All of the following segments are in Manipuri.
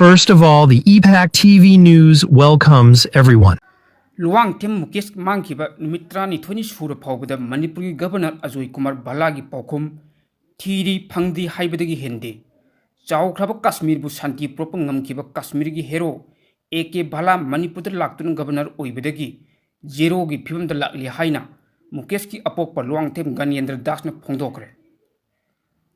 First of all, the EPAC TV News welcomes everyone. Luang Tem Mukesh Mangkiba Numitrani 20 Sura Pogda Manipuri Governor Azoy Kumar Balagi Pokum Tiri Pangdi Haibadagi Hindi Chau Kraba Kashmir Bu Santi Propangam Kiba Kashmirigi Hero Eke Bala Manipur Laktun Governor Oibadagi Zero Gi Pim the Lakli Haina Mukeski Apopa Luang Tem Ganendra Dasna Pondokre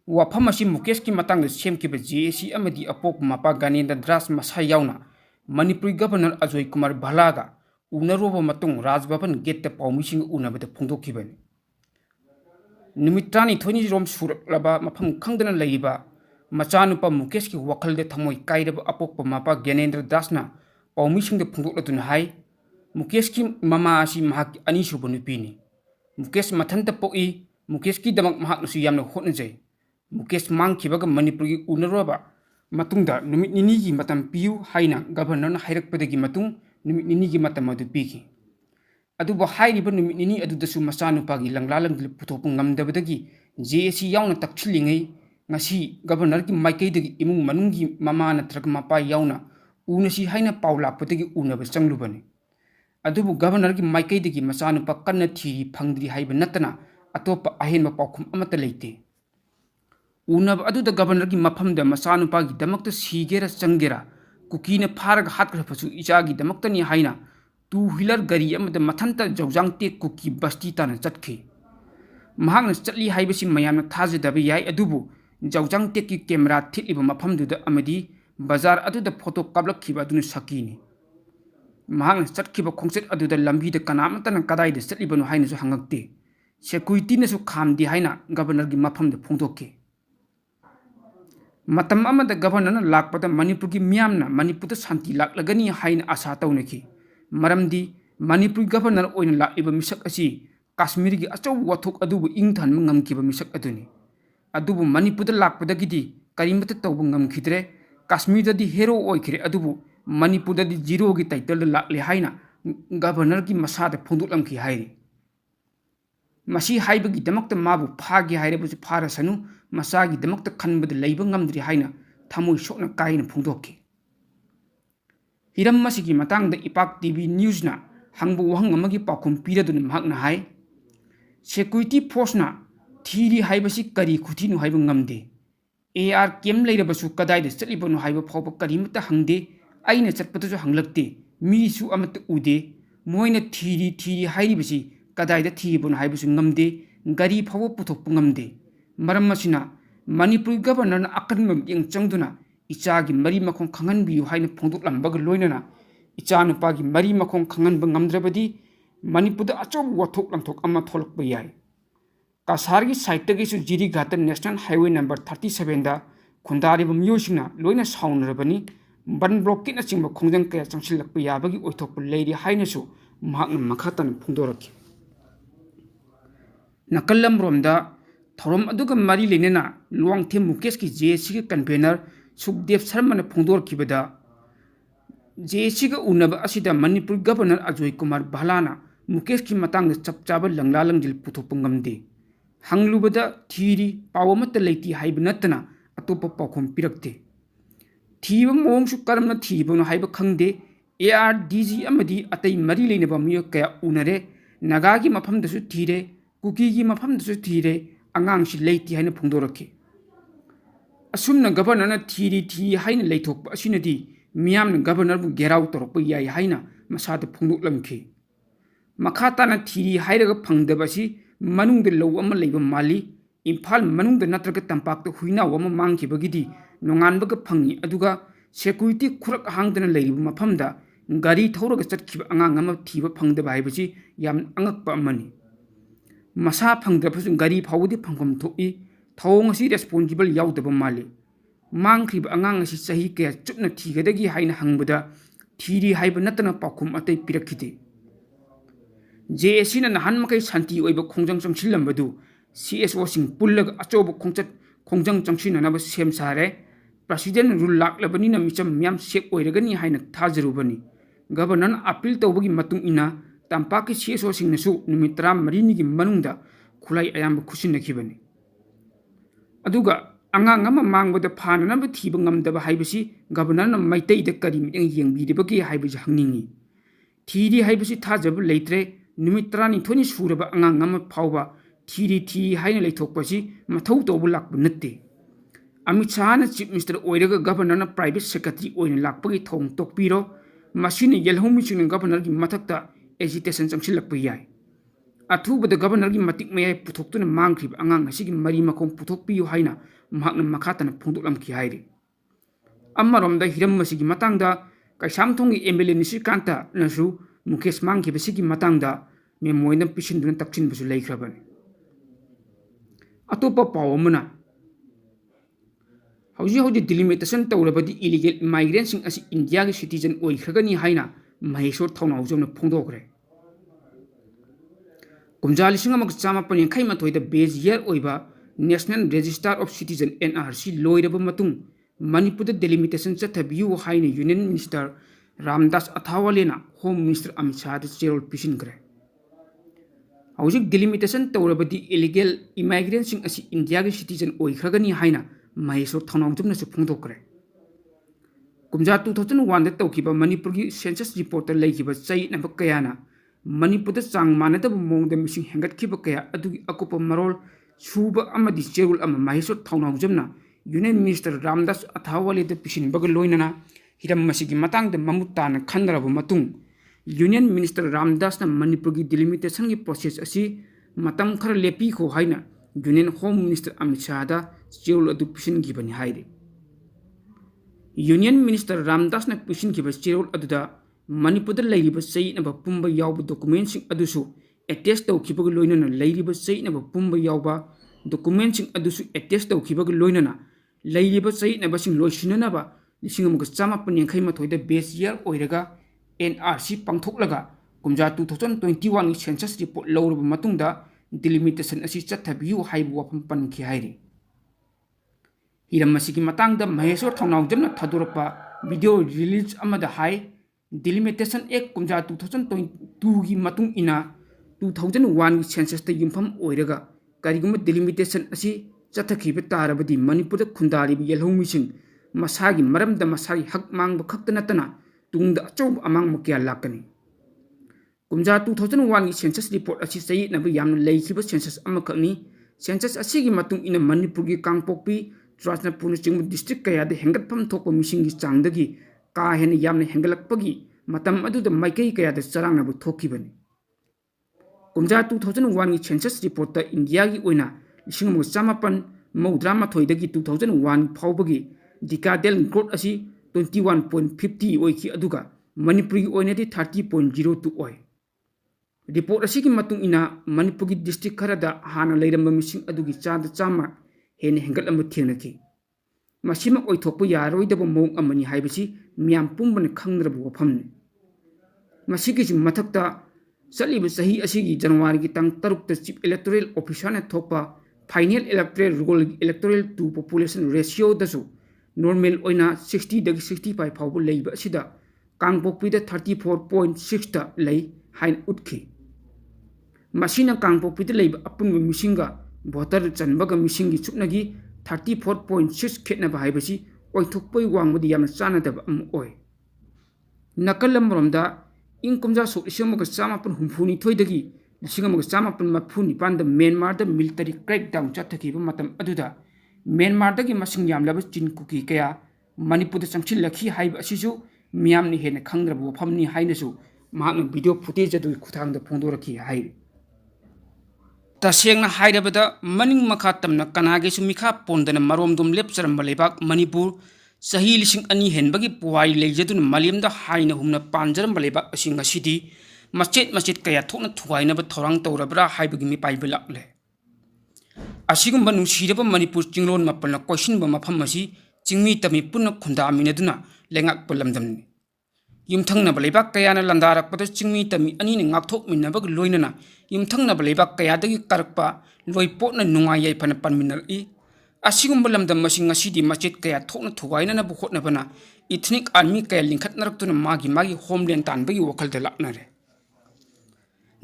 Wapamashi Mukeski Matang the same Kiba JC Amadi Apop Mapa Ganendra Dras Masayauna Manipuri Governor Azoy Kumar Balaga Unaroba Matung Raj Bhavan get the Paumising Unabet Pondokiban. Numitrani 20 Rom Suraba Mapam Kangana Laiba, Machanupa Mukeski Wakal de Tamoy Kaidab Apop Mapa Ganendra Dasna, Paumising the Pondotun High, Mukeski Mama Ashi Mahak Anishu Bonupini, Mukes Matanta Poi, Mukeski Damak Mahakusiyam Honaze, Mukes Mankibaga Manipuri Unaroba, Matunda, Numitnigi Matam Piu, Haina, Governor Hirak Pedagi Matung. Numit nini gi mata madu piki adu ba hairi ba numit nini adu dasu masanu pagi langlalang dil putopung ngamdabadagi JC yauna takchilingai ngasi governor ki maikai dagi imung manunggi mama na trak mapa yauna unasi haina paula patagi una ba changlubani adu bu governor ki maikai dagi masanu pa kanna thiri phangdri haiba natana atopa ahen ma paukhum amata leite una adu da governor ki mafam da masanu pagi damakta sigera changera Kukina Parag Hatkapasu Ichagi the Moktani Haina, 2-wheeler Gari the Matanta Jojangte Kuki Bastitan and Chatki. Mahang Statli Hibasi Mayam Tazi Dabi Adubu, Jojangte ki camera Titliba Mapam to the Amadi, Bazar Adu the Poto Kabla Kibadun Sakini. Mahang Statkiba concert Adu the Lambi the Kanamatan and Kadai the Statliban Hainas Hangakte. Sekuitinas who calm the Haina, Governor Gimapam the Pontoke. Matam amada governor lakpada Manipur ki miyamna Manipur ta santi laklagani haina asa taunaki maramdi Manipur governor oina lakiba misak asi Kashmir gi achaw wathok adubu ingthan ngamkiba misak aduni adubu Manipur ta lakpada gidi karimata tawbu ngamkhidre Kashmir da di hero oikhire adubu Manipur da di zero gi title lakle haina governor ki masada phondulamki hairi Masi haibagi damakta mabu phagi hairebusi pharasanu masagi damakta khanbada leiba ngamdri haina thamoi sokna kaina phungdokki hiram masigi matangda ipak TV news na hangbu wahang amagi pakhum piradun mahakna hai security force na thiri haibasi kari khuthinu haiba ngamde AR kem leirabasu kadai da chatlibanu haiba phawba karimata hangde aina chatpatu hanglakte mi su amata ude moina thiri hairibasi kadai da thibun haibusu ngamde gari phawo puthokpu ngamde maram masina Manipur governor na akanmam yang changduna ichagi mari makong khangan biu haina phongduk lambag loinana icha nupagi mari makong khangan ba ngamdrabadi Manipur da achob wathok lamthok ama tholak ba yai Kasar gi site gi su jiri ghatan national highway number 37 da khundari bam yosina loina saunrabani ban block kina chingba khongjang kaya changsilak ba yabagi oithok leiri haina su mahakna makhatan phongdoraki Nakalam Romda, Thorom Aduga Mari Lenina, Luang Tim Mukeski JC convener, Subdev Sarman Pondor Kibada JC Unaba Asida Manipur Governor Ajoy Kumar Balana, Mukeski Matang the Chapchaba Langlalang Dil Putopungamde. Hanglubada, Tiri, Pawamata Lati Hibnatana, Atopa Pokum Pirakte. Tiva Mong Sukaramna Tibon Hibakangde, ARDZ Amadi Atay Mari Lenaba Mioka Unare, Nagagi Mapam the Sutire. Kuki mafam dasu thire angang si leiti haina phongdoraki asumna governor na thiri haina leithok asinadi miyam na governor bu gerau torok yai haina masada phongdok lamki makhata na thiri hairaga phangdabasi manung de low ama leiba mali imphal manung de natraga tampak to huina wama mangki bagidi nongan baga phangi aduga security khurak hangdana leiba mafamda gari thoraga chatkiba angang ama thiba phangdaba haibasi yam angakpa amani Masa Pangdapasun Gari Pawdi Pangum Toi, Tong si responsible Yaudaba Mali. Mankrib Angang si Sahike, Chupna Tigadagi Hain Hangbuda, Tiri Hibanatana Pakum Ate Pirakiti. JSN and Hanmakai Santi over Kongjang Chilambadu, CS washing Pullag Achobo Koncert Kongjang Junction and Abba Sem Sare, President Rulak Labanina Micham Miam Shek Oiragani Haina Tazarubani. Governor Apil Tawagi Matung Ina. Tampaki CSO sing nasu numitra marini gi manungda kulai ayam kusin na kibani aduga angang ama mangbada phananaba thiba ngamdaba haibasi governor na maitai da kari miteng yengbidibagi haibasi hangningi thiri haibasi thajaba leitre numit 12 suraba angang ama phawba thiri haina leithokpasi mathau tawbu lakbu natte Amit Shah na Chief Minister oiraga governor na private secretary oina lakpagi thong tokpiro masini yelhomi chuna governor gi mathakta agitation changsilakpa yai athubada governor gi matik mayai puthoktu na mangkrib angang asigi mari makong puthokpiyu haina mahakna makhatana phongdoklamki hairi ammaromda hiram masigi matangda kaisamthongi MLA Nisikanta nasu Mukesh mangkibasigi matangda memoina pisinduna takchinbasu leikrabani atopa pawamana hauji delimitation tawrabadi illegal migrants asi India gi citizen oikragani haina Maheshwar Thaunawjamna phongdokre kumjali singa mak chama panin khaima thoida base year oiba National Register of Citizen NRC loiraba matung Manipur delimitation chathabiu haina Union Minister Ramdas Athawale na Home Minister Amit Shah da cherol pisingre hauji delimitation tawrabadi illegal immigrants asi India gi citizen oikragani haina Maheshwar Thaunawjamna su phongdokre kumja 2001 da tawkiba Manipur gi census report leikiba chai na bakayana Manipur da chang manadaba mongda mising hengatkhiba kaya adugi akupa marol suba amadi cherul ama Maheshwar Thaunawjamna Union Minister Ramdas Athawale da pisinbaga loinana hiram masigi matangda mamutana khandaraba matung Union Minister Ramdas na Manipur gi delimitation gi process asi matam khara lepi kho haina Union Home Minister Amit Shah da cherul adu pisingibani hairi Union Minister Ramdas na pisingiba cherul aduda Manipur da leiriba sei na pumba yawba documents adusu attest tawkibaga loinana leiriba sei na pumba yawba documents adusu attest tawkibaga loinana leiriba sei na basing loisinana ba lising amuga chama panyankhai mathoida base year oiraga NRC pangthoklaga kumja 2021 gi census report lawraba matungda delimitation asi chathabiu haibu wafam pankhi hairi hiram masigi matangda Maheshwar Thaunawjamna thadurapa video release amada hai delimitation act kumja 2022 gi matung ina 2001 gi census ta yumpham oiraga kariguma delimitation asi chathakhiba tarabadi Manipur da khundari yelhomising masagi maramda masagi hak mangba khakta natana tungda achob amang makya lakani kumja 2001 gi census report asi sei na ba yamna leikhiba census amakani census asi gi matung ina Manipur gi kangpokpi Trasna Punaching district kaya da hengatpham thokpa mising gi changdagi ka hena yamna hengalakpagi matam aduda maikai kaya da charangna bu thokibani kumja 2001 gi census report ta India gi oina lising chamapan maudrama thoidagi 2001 phawbagi decadal growth asi 21.50 oiki aduga Manipur gi oina di 30.02 oi report asi gi matung ina Manipur gi district kharada hana leiramba mising adugi chada chama hena hengal am thenaki masima oithokpa yaroidaba mong amani haibasi miyam pumbana khangrabu wafamni masigi mathakta chaliba sahi asigi January gi tang 3 ta chief electoral officer na thokpa final electoral roll electoral to population ratio dasu normal oina 60 dagi 65 phawbu leiba asida kangpokpi da 34.6 ta lei hain utkhi masina kangpokpi da leiba apunba misinga voter chanbaga misingi chupnagi 34.6 khetnaba haibasi oithokpoi wangmudi yamna chanadaba am oi nakalam romda inkumja so isemoga chamapun humphuni thoidagi lisingamoga chamapun mafuni panda Myanmar da military crackdown chathakiba matam aduda Myanmar dagi masing yamlaba chinkuki kaya Manipur da changchilakhi haiba asisu miyamni hena khangrabu wafamni hainasu mahakna video footage adu khuthangda phongdoraki hairi tasengna hairabada maning makha tamna kanage su mikha pondana maromdum lepcharam balebak Manipur sahi lising ani henbagi puwai leijadun malimda haina humna panjaram balebak asinga sidi machet kaya thokna thuwaina ba thorang tawrabra haibagi mi paibelakle asigumba nungsiraba Manipur chinglon mapalna koisinba mafam asi chingmi tami punna khunda aminaduna lengak palamdamni yumthangna balebak kayana landarakpada chingmi tami ani ne ngakthok minnabag loinana yumthangna balebak kayadagi karakpa loipotna nungai yaipana panminar I asigumba lamdam masing ngasidi machet kaya thokna thuwaina na bukhotna bana ethnic army kaya lingkhatnaraktuna magi homeland tanbagi wakhalda laknare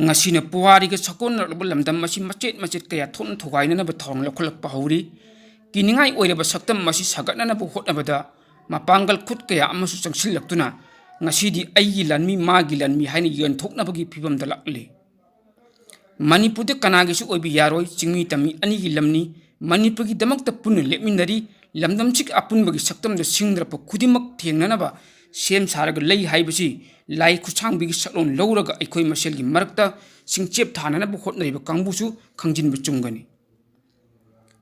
ngasina puwari ga sakon lamdam masi machet kaya thokna thuwaina na ba thong lokholak pahuri kiningai oiraba saktam masi sagatnana bu hotnabada mapangal khut kaya amasu changsillaktuna ngasidi aigi lanmi magi lanmi haina yonthoknabagi phibamda lakli Manipur kanagi su oibi yaroi chingmi tami ani gi lamni Manipur gi damakta punna lepminari lamdam chik apun bagi saktam da singdra pa kudimak thengnana ba sem saraga lei haibasi lai khuchang bigi saklon lowraga aikoi masel gi marakta singchep thanana bu hotnari ba kangbu su khangjin bu chungani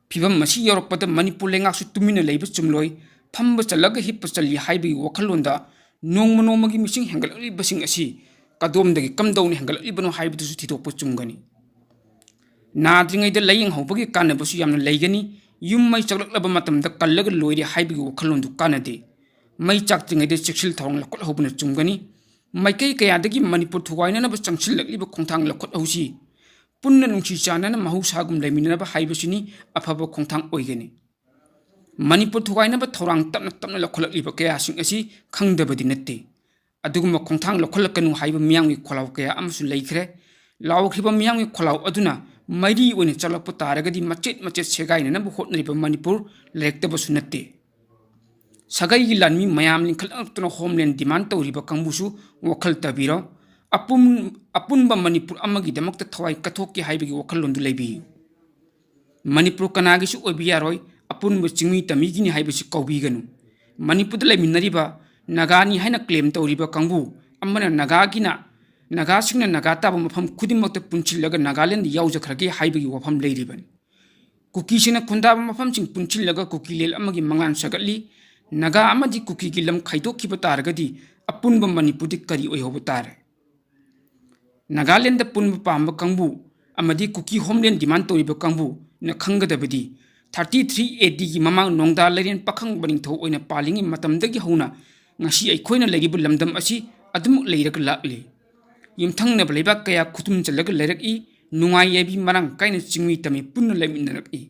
phibam masi yorokpada Manipur lengak su tumina leiba chumloi phamba chalaga hippa chali haibi wakhalonda nongmagi mising hengal ali basing asi kadom dagi kamdawni hengal ali bano haibu su thidokpa chungani Nadringai laying hopagi kanabasu yamna laygani yum mai chaklaba matamda kallaga loiri haibi wakhalondu kanade mai chaktingai de cheksil thawang lakot hobuna chungani mai kai kayadagi Manipur thuwaina na ba changsil lakliba khongthang lakot hausi punna nungsi chanana mahusagum laimina ba haibasini afaba khongthang oigani Manipur thuwaina ba thorang tapna lakholakliba kaya sing asi khangdabadi natte aduguma khongthang lakholakanu haiba miyangwi kholaw kaya amsu laikhre lawkhriba miyangwi kholaw aduna mairi oine chalakpa taragadi machet segaina na bu hotnariba Manipur lektabasu natte sagai gi lanmi mayam linkhaltuna homeland demand tawriba kangbusu wakhal tabiro apun ba Manipur amagi damakta thawai kathokki haibagi wakhal londu leibi Manipur kanagi su obiyaroi apun ba chingmi tamigini haibasi kaubiganu Manipur laiminariba nagani haina claim tawriba kangbu amana naga singna naga taba mafam khudimakta punchillaga Nagaland yawjakhragi haibagi wafam leiriban kuki sina khundaba mafam sing punchillaga kuki lel amagi mangan sagatli naga amadi kuki gi lam khaidokkiba taragadi apunba Manipur kari oihoba tare Nagaland punba pamba kangbu amadi kuki homeland demand toriba kangbu na khangadabadi 33 AD gi mamang nongda leren pakhang baning tho oina palingi matamdagi hauna ngasi aikoina legibu lamdam asi adum leiraka lakli yumthangna balaiba kaya khutum chalaga leiraki nungai yabi marang kaina chingmi tami punna laiminaraki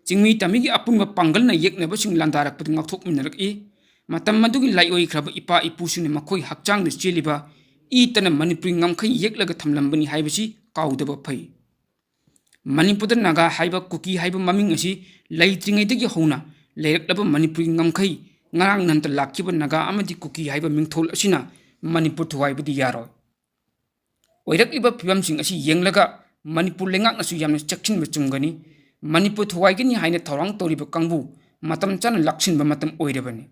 chingmi tami gi apunba pangalna yekna basing landarak pad ngakthok minaraki matam madugi laioi khraba ipa ipusune makhoi hakchang de cheliba itana Manipur ngamkhai yeklaga thamlambani haibasi kaudaba phai Manipur naga haiba kuki haiba maming asi laitringai dagi hauna leiraklaba Manipur ngamkhai ngarang nanta lakkiba naga amadi kuki haiba mingthol asina Manipur thuwaibadi yaro oirakliba phibamsing asi yenglaga Manipur lengak nasu yamna chakchinba chungani Manipur thuwaigani haina thawang toriba kangbu matam chana laksinba matam oirabani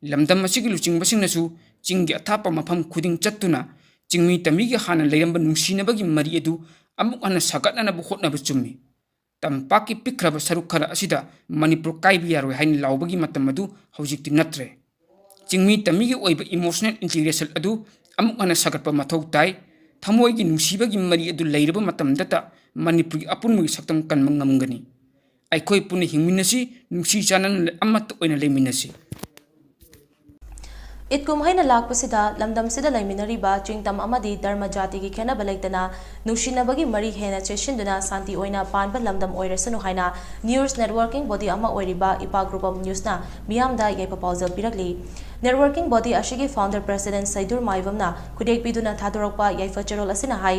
lamdam asigi luchingba nasu chinggi athapa mafam khuding chattuna chingmi tamigi hana leiramba nungsinabagi mari edu amuk hana sagatnana bu hotnaba chummi tampaki pikraba sarukhara asida Manipur kaibi yaroi haina lawbagi matam adu hojikti natre chingmi tamigi oiba emotional integration adu amuk hana sagatpa mathau tai thamoigi nungsibagi mari adu leiraba matam data Manipur apunmugi saktam kanma ngamgani aikoi pune hingminasi nungsi chanan amat oina leiminasi Itkum haina lakpasida lamdam sida laiminariba chingtam amadi dharma jati gi khena balaitana nushinabagi mari hena cheshinduna santi oina panba lamdam oirasanu haina news networking body ama oiriba ipa group of news na miyamda yaipa pausal pirakli networking body ashigi founder president Saidur Maivamna kudek biduna thadorokpa yaifa cherol asina hai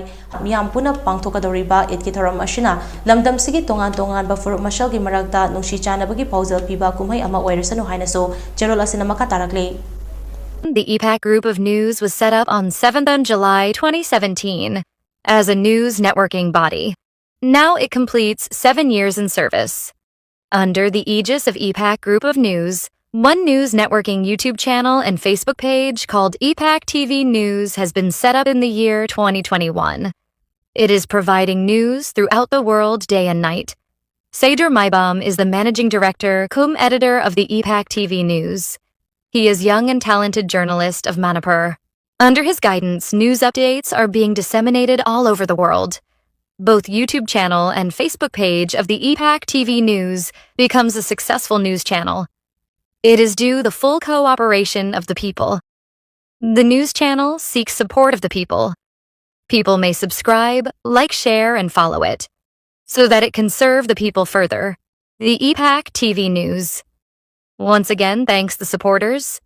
miyam puna pangthokadoriba itki thoram ashina lamdam sigi tongan ba fur mashal gi marakta nushi chanabagi pausal piba kumhai ama oirasanu haina so cherol asina maka tarakli The EPAC Group of News was set up on 7th July 2017 as a news networking body. Now it completes 7 years in service. Under the aegis of EPAC Group of News, one news networking YouTube channel and Facebook page called EPAC TV News has been set up in the year 2021. It is providing news throughout the world day and night. Saidur Maibam is the managing director, cum editor of the EPAC TV News. He is young and talented journalist of Manipur. Under his guidance, news updates are being disseminated all over the world. Both YouTube channel and Facebook page of the EPAC TV News becomes a successful news channel. It is due the full cooperation of the people. The news channel seeks support of the people. People may subscribe, like, share, and follow it, so that it can serve the people further. The EPAC TV News. Once again, thanks the supporters.